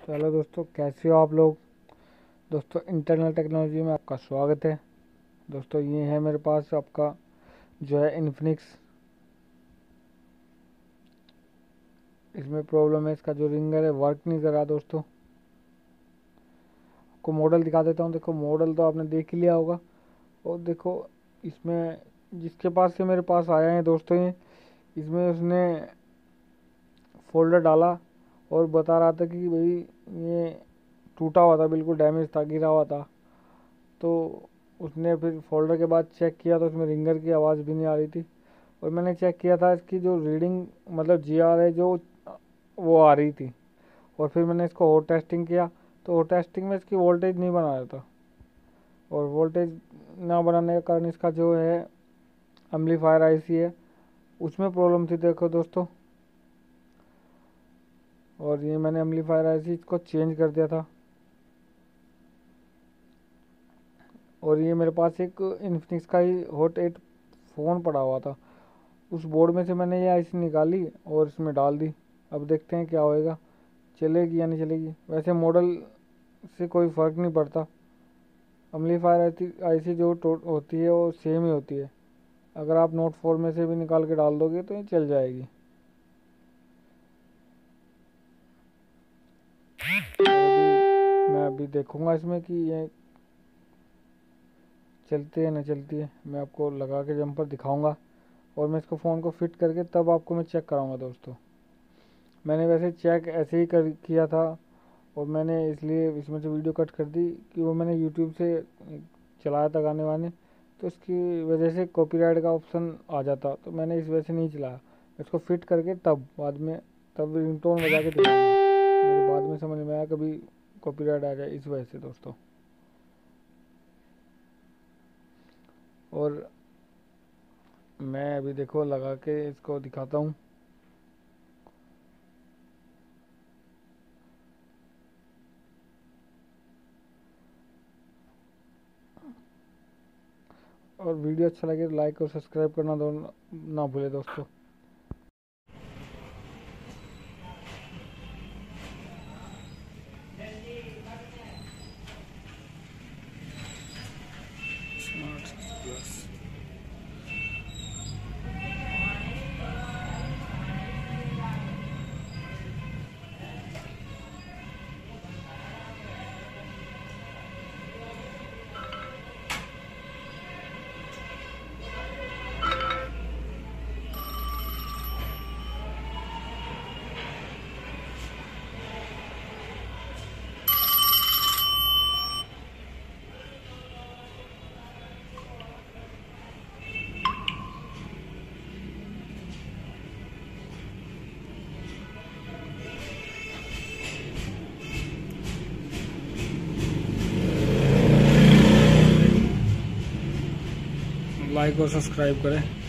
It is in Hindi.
तो हेलो दोस्तों, कैसे हो आप लोग। दोस्तों, इंटरनल टेक्नोलॉजी में आपका स्वागत है। दोस्तों, ये है मेरे पास आपका जो है इन्फिनिक्स। इसमें प्रॉब्लम है, इसका जो रिंगर है वर्क नहीं कर रहा। दोस्तों, आपको मॉडल दिखा देता हूँ। देखो, मॉडल तो आपने देख ही लिया होगा। और देखो, इसमें जिसके पास से मेरे पास आया है दोस्तों, ये इसमें उसने फोल्डर डाला और बता रहा था कि भाई ये टूटा हुआ था, बिल्कुल डैमेज था, गिरा हुआ था। तो उसने फिर फोल्डर के बाद चेक किया तो उसमें रिंगर की आवाज़ भी नहीं आ रही थी। और मैंने चेक किया था, इसकी जो रीडिंग मतलब GR है जो वो आ रही थी। और फिर मैंने इसको हॉट टेस्टिंग किया तो हॉट टेस्टिंग में इसकी वोल्टेज नहीं बना रहा था। और वोल्टेज ना बनाने के कारण इसका जो है एम्पलीफायर IC है उसमें प्रॉब्लम थी। देखो दोस्तों, और ये मैंने एम्पलीफायर IC इसको चेंज कर दिया था। और ये मेरे पास एक इन्फिनिक्स का ही हॉट 8 फ़ोन पड़ा हुआ था, उस बोर्ड में से मैंने ये IC निकाली और इसमें डाल दी। अब देखते हैं क्या होएगा, चलेगी या नहीं चलेगी। वैसे मॉडल से कोई फ़र्क नहीं पड़ता, एम्पलीफायर IC जो होती है वो सेम ही होती है। अगर आप नोट 4 में से भी निकाल के डाल दोगे तो ये चल जाएगी। मैं अभी देखूंगा इसमें कि ये चलती है ना चलती है। मैं आपको लगा के जंपर दिखाऊंगा और मैं इसको फ़ोन को फिट करके तब आपको मैं चेक कराऊंगा। दोस्तों, मैंने वैसे चेक ऐसे ही कर किया था और मैंने इसलिए इसमें से वीडियो कट कर दी कि वो मैंने यूट्यूब से चलाया था गाने वाने, तो इसकी वजह से कॉपीराइट का ऑप्शन आ जाता, तो मैंने इस वजह से नहीं चलाया। इसको फिट करके तब बाद में तब रिंगटोन बजा के दिखाऊंगा। मेरे बाद में समझ में आया कभी कॉपीराइट आ जाए, इस वजह से दोस्तों। और मैं अभी देखो लगा के इसको दिखाता हूँ। और वीडियो अच्छा लगे तो लाइक और सब्सक्राइब करना ना भूले दोस्तों। स्मार्ट प्लस लाइक और सब्सक्राइब करें।